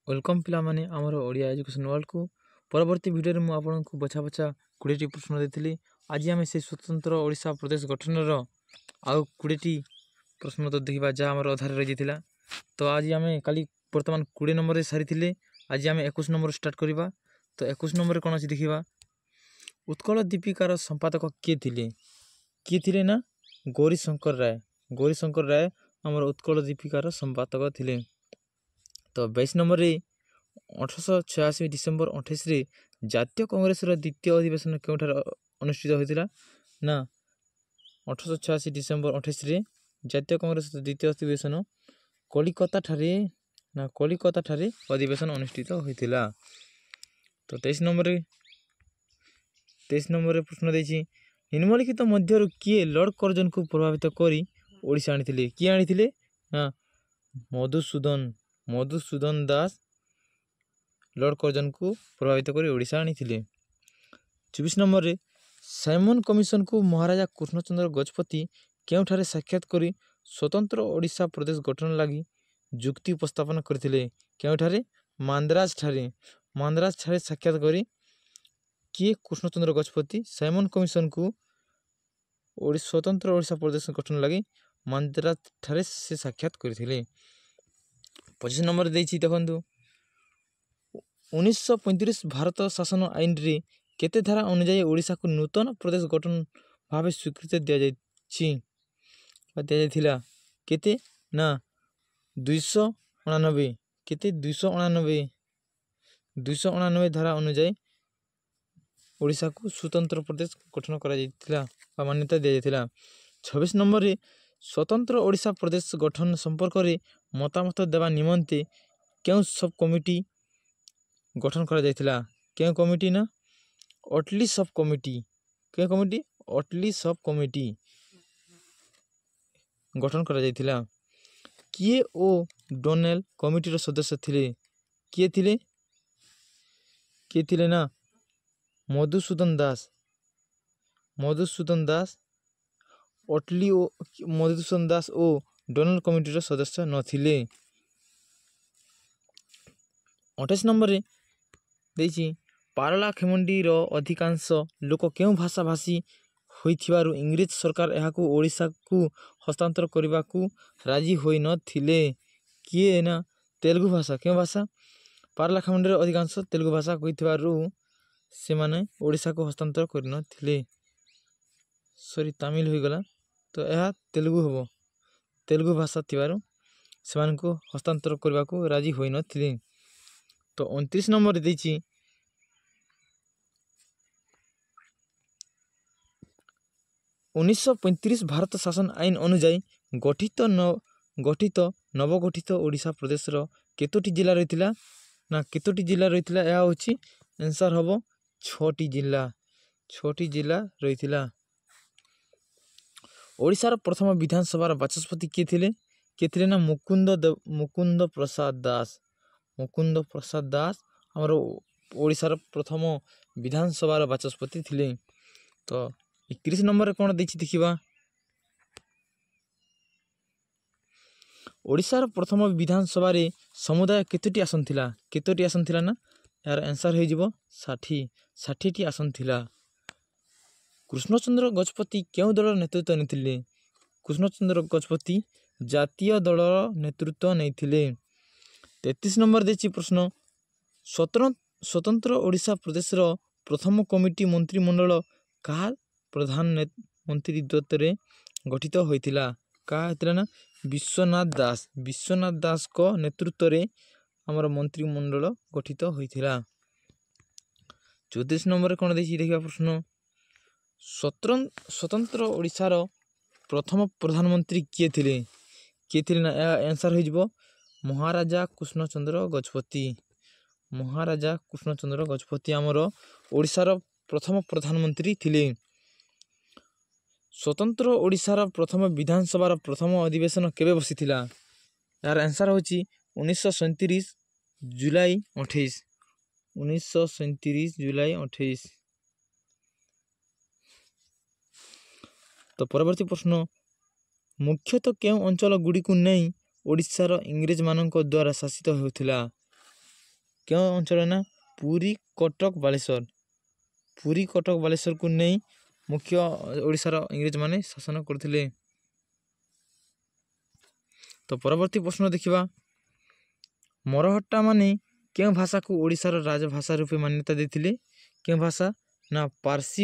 Welcome पिलामाने आमर Odia education world को परवर्ती वीडियो में आपको बछा बछा 20टी प्रश्न देती। आज आम से स्वतंत्र ओडिशा प्रदेश गठन आउ 20टी प्रश्न तो देखा जहाँ आम अधार रही जाता। तो आज आम काली बर्तमान 20 नंबर सारी आज आम 21 नंबर स्टार्ट करवा। तो 21 नंबर कौन अच्छी देखा उत्कल दीपिकार संपादक किए थे ना गौरीशंकर राय। गौरीशंकर राय आमर उत्कल दीपिकार संपादक थे। तो 22 नंबर 1886 डिसेम्बर 28 जातीय कांग्रेस द्वितीय अधिवेशन क्योंठार अनुष्ठित होता ना 1886 डिसेम्बर 28 जातीय कांग्रेस द्वितीय अधिवेशन कलिकता ठारे अधिवेशन अनुष्ठित होता। तो 23 नंबर प्रश्न देछि निम्नलिखित मध्य किए लॉर्ड कर्जन को प्रभावित करी ओडिशा आनी किए आनी ना मधुसूदन दास लॉर्ड कर्जन को प्रभावित कर ओडिशा आनी। 24 नंबर साइमन कमिशन को महाराजा कृष्णचंद्र गजपति केउठारे साक्षात करी स्वतंत्र ओडिशा प्रदेश गठन लगी जुक्ति उपस्थापन करथिले केउठारे मांद्राज ठारे साक्षात करी किए कृष्णचंद्र गजपति साइमन कमिशन को स्वतंत्र ओडिशा प्रदेश गठन लगी मांद्राज ठारे से साक्षात करथिले। 25 नंबर देखु 1935 भारत शासन आईन रे केते धारा अनुजाई ओडिशा को नूतन प्रदेश गठन भाव स्वीकृति दिया केते ना 289 केते 289 धारा अनुजाई ओडिशा को स्वतंत्र प्रदेश गठन करा मान्यता दिया। 26 नंबर रे स्वतंत्र ओडिशा प्रदेश गठन संपर्क में मतामत देवा निमंते क्यों सब कमिटी गठन करा जायतिला क्यों कमिटी ना अटली सब कमिटी क्यों कमिटी अटली सब कमिटी गठन करा जायतिला। किए ओ डोनेल कमिटी रो सदस्य थिले किए थिले ना मधुसूदन दास अटली ओ मधुसूदन दास ओ डोनेल कमिटी रो सदस्य नथिले। 28 नंबर रे देछि पारला खेमुंडी रो अधिकांश लोक क्यों भाषा भाषी होइथिबारु इंग्लिश सरकार एहाकू ओडिशा को हस्तांतर करबा को राजी होई नथिले किए ना तेलुगु भाषा क्यों भाषा पारला खेमुंडी रो अधिकांश तेलुगु भाषा होइथिबारु से माने ओडिशा को हस्तांतर करि नथिले सॉरी तमिल होई गला तो यह तेलुगु हबो तेलुगु भाषा थिबारु से मान को हस्तांतर करबा को राजी होई नथिले। तो 29 नंबर देछि 1935 भारत शासन आईन अनुजाई गठित नवगठित ओडिशा प्रदेश रो केतोटी जिला रहितिला ना केतोटी जिला रहितिला या होछि आंसर हबो 6टी जिला रहितिला। ओडिशा रो प्रथम विधानसभा रो बाचस्पति के थिले ना मुकुंद प्रसाद दास हमर ओडिशा रो प्रथम विधानसभा रो बाचस्पति थिले। तो 31 नंबर कोन देखि देखिबा ओडिशा रो प्रथम विधानसभा रे समुदाय केतोटी आसन थिला ना यार आंसर हे जिवो 60 टी आसन थिला। कृष्णचंद्र गजपति क्यों दल नेतृत्व नेथिले कृष्णचंद्र गजपति जातीय दल नेतृत्व नेथिले। 33 नंबर देछि प्रश्न स्वतंत्र ओडिशा प्रदेश रो प्रथम कमिटी मंत्रिमंडल का प्रधानमंत्री रे गठित होइतिला का हेतला ना विश्वनाथ दास को नेतृत्व रे हमर मंत्रिमंडल गठित होइतिला। 34 नंबर कोन देछि देखिबा प्रश्न स्वतंत्र ओडिशा रो प्रथम प्रधानमंत्री किए थिले ना आंसर हो जिवो महाराजा कृष्णचंद्र गजपति आमर ओडिशा रो प्रथम प्रधानमंत्री थिले। स्वतंत्र ओडिशा रो प्रथम विधानसभा रो प्रथम अधिवेशन केबे बसिथिला यार आंसर होछि 1937 जुलाई 28। तो परवर्ती प्रश्न मुख्यतः क्यों अंचल गुड़ी को नहीं ओडिशा रो इंग्रेज मानक द्वारा शासित होउथिला କେଉଁ ଅଞ୍ଚଳ ନା ପୁରୀ କଟକ ବାଲେଶ୍ୱର। ପୁରୀ କଟକ ବାଲେଶ୍ୱରକୁ ନେଇ ମୁଖ୍ୟ ଓଡ଼ିଶାର ଇଂରେଜମାନେ ଶାସନ କରୁଥିଲେ। ତ ପରବର୍ତ୍ତୀ ପ୍ରଶ୍ନ ଦେଖିବା, ମରହଟ୍ଟା ମାନେ କେଉଁ ଭାଷାକୁ ଓଡ଼ିଶାର ରାଜଭାଷା ରୂପେ ମାନ୍ୟତା ଦେଇଥିଲେ? କେଉଁ ଭାଷା ନା ପାର୍ସୀ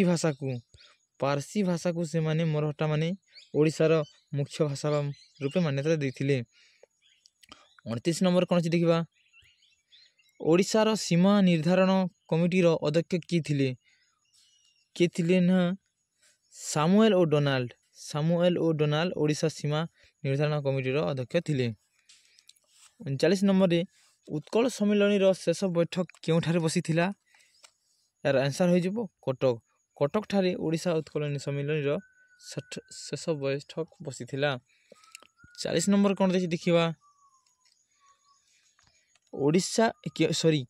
ଭାଷାକୁ ସେମାନେ ମରହଟ୍ଟା ମାନେ ଓଡ଼ିଶାର ମୁଖ୍ୟ ଭାଷା ରୂପେ ମାନ୍ୟତା ଦେଇଥିଲେ। 29 ନମ୍ବର କ'ଣ ଅଛି ଦେଖିବା, ଓଡ଼ିଶାର ସୀମା ନିର୍ଦ୍ଧାରଣ କମିଟିର ଅଧ୍ୟକ୍ଷ କିଏ ଥିଲେ ନା ସାମୁଏଲ ଓ ଡୋନାଲ୍ଡ ଓଡ଼ିଶା ସୀମା ନିର୍ଦ୍ଧାରଣ କମିଟିର ଅଧ୍ୟକ୍ଷ ଥିଲେ। 39 ନମ୍ବରରେ ଉତ୍କଳ ସମ୍ମିଳନୀର ଶେଷ ବୈଠକ କେଉଁଠାରେ ବସିଥିଲା? ଏହାର ଆନ୍ସର ହୋଇଯିବ କଟକଠାରେ ଓଡ଼ିଶା ଉତ୍କଳ ସମ୍ମିଳନୀର ଶେଷ ବୈଠକ ବସିଥିଲା। 40 ନମ୍ବର କ'ଣ ଅଛି ଦେଖିବା,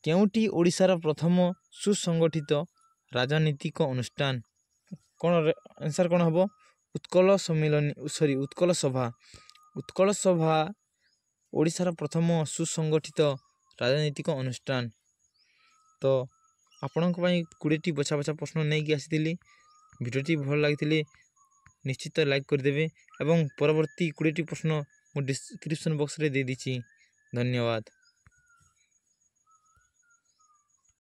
କେଉଁଟି ଓଡ଼ିଶାର ପ୍ରଥମ ସୁସଂଗଠିତ ରାଜନୈତିକ ଅନୁଷ୍ଠାନ? ଆନ୍ସର କ'ଣ ହେବ? ଉତ୍କଳ ସଭା ଓଡ଼ିଶାର ପ୍ରଥମ ସୁସଂଗଠିତ ରାଜନୈତିକ ଅନୁଷ୍ଠାନ। ତ ଆପଣଙ୍କ ପାଇଁ 20ଟି ବଛା ପ୍ରଶ୍ନ ନେଇକି ଆସିଥିଲି। ଭିଡ଼ିଓଟି ଭଲ ଲାଗିଥିଲେ ନିଶ୍ଚିତ ଲାଇକ୍ କରିଦେବେ ଏବଂ ପରବର୍ତ୍ତୀ 20ଟି ପ୍ରଶ୍ନ ମୁଁ ଡିସ୍କ୍ରିପ୍ସନ୍ ବକ୍ସରେ ଦେଇଦେଇଛି। ଧନ୍ୟବାଦ।